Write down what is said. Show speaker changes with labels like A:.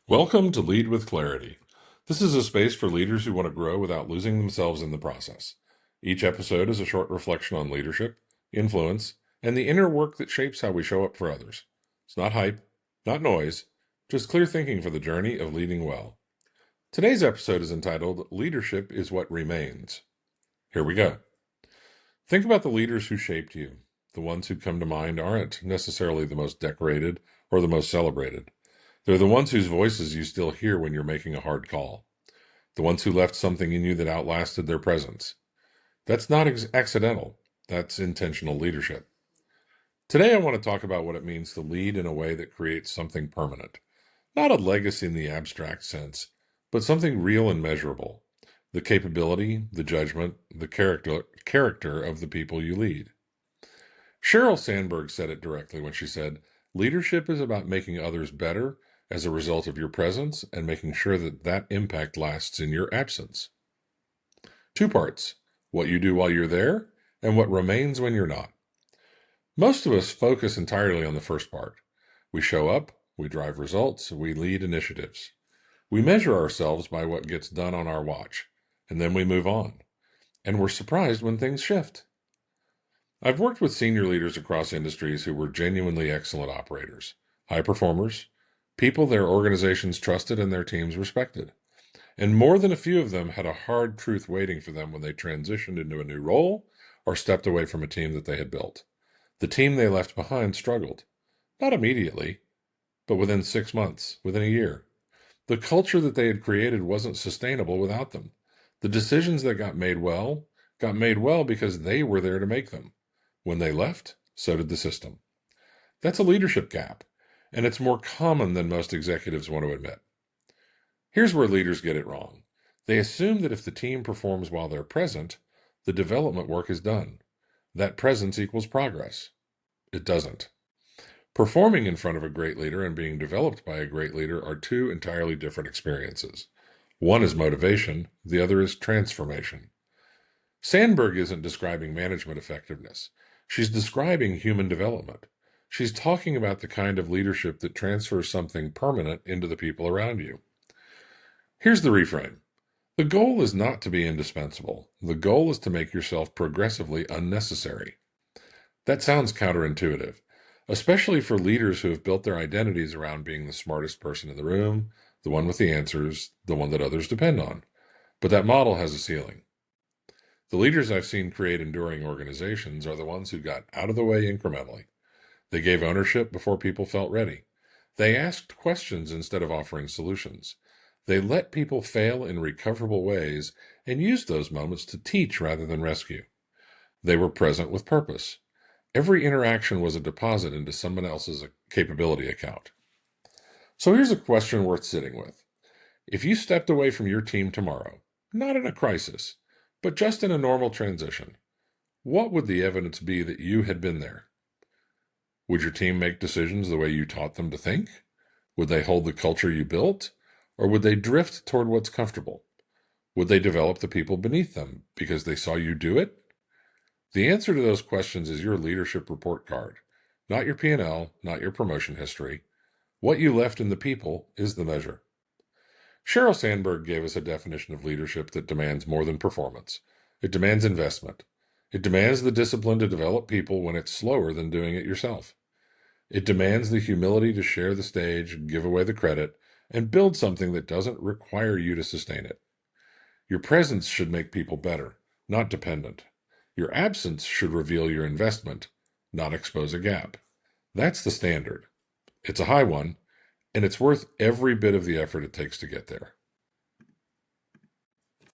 A: Welcome to Lead with Clarity. This is a space for leaders who want to grow without losing themselves in the process. Each episode is a short reflection on leadership, influence, and the inner work that shapes how we show up for others. It's not hype, not noise, just clear thinking for the journey of leading well. Today's episode is entitled Leadership is What Remains. Here we go. Think about the leaders who shaped you. The ones who come to mind aren't necessarily the most decorated or the most celebrated. They're the ones whose voices you still hear when you're making a hard call. The ones who left something in you that outlasted their presence. That's not accidental. That's intentional leadership. Today I want to talk about what it means to lead in a way that creates something permanent. Not a legacy in the abstract sense, but something real and measurable. The capability, the judgment, the character of the people you lead. Sheryl Sandberg said it directly when she said, "Leadership is about making others better as a result of your presence and making sure that that impact lasts in your absence." Two parts: what you do while you're there and what remains when you're not. Most of us focus entirely on the first part. We show up, we drive results, we lead initiatives. We measure ourselves by what gets done on our watch, and then we move on. And we're surprised when things shift. I've worked with senior leaders across industries who were genuinely excellent operators, high performers, people their organizations trusted and their teams respected. And more than a few of them had a hard truth waiting for them when they transitioned into a new role or stepped away from a team that they had built. The team they left behind struggled. Not immediately, but within 6 months, within a year. The culture that they had created wasn't sustainable without them. The decisions that got made well because they were there to make them. When they left, so did the system. That's a leadership gap, and it's more common than most executives want to admit. Here's where leaders get it wrong. They assume that if the team performs while they're present, the development work is done. That presence equals progress. It doesn't. Performing in front of a great leader and being developed by a great leader are two entirely different experiences. One is motivation, the other is transformation. Sandberg isn't describing management effectiveness. She's describing human development. She's talking about the kind of leadership that transfers something permanent into the people around you. Here's the reframe. The goal is not to be indispensable. The goal is to make yourself progressively unnecessary. That sounds counterintuitive, especially for leaders who have built their identities around being the smartest person in the room, the one with the answers, the one that others depend on. But that model has a ceiling. The leaders I've seen create enduring organizations are the ones who got out of the way incrementally. They gave ownership before people felt ready. They asked questions instead of offering solutions. They let people fail in recoverable ways and used those moments to teach rather than rescue. They were present with purpose. Every interaction was a deposit into someone else's capability account. So here's a question worth sitting with. If you stepped away from your team tomorrow, not in a crisis, but just in a normal transition, what would the evidence be that you had been there? Would your team make decisions the way you taught them to think? Would they hold the culture you built? Or would they drift toward what's comfortable? Would they develop the people beneath them because they saw you do it? The answer to those questions is your leadership report card, not your P&L, not your promotion history. What you left in the people is the measure. Sheryl Sandberg gave us a definition of leadership that demands more than performance. It demands investment. It demands the discipline to develop people when it's slower than doing it yourself. It demands the humility to share the stage, give away the credit, and build something that doesn't require you to sustain it. Your presence should make people better, not dependent. Your absence should reveal your investment, not expose a gap. That's the standard. It's a high one, and it's worth every bit of the effort it takes to get there.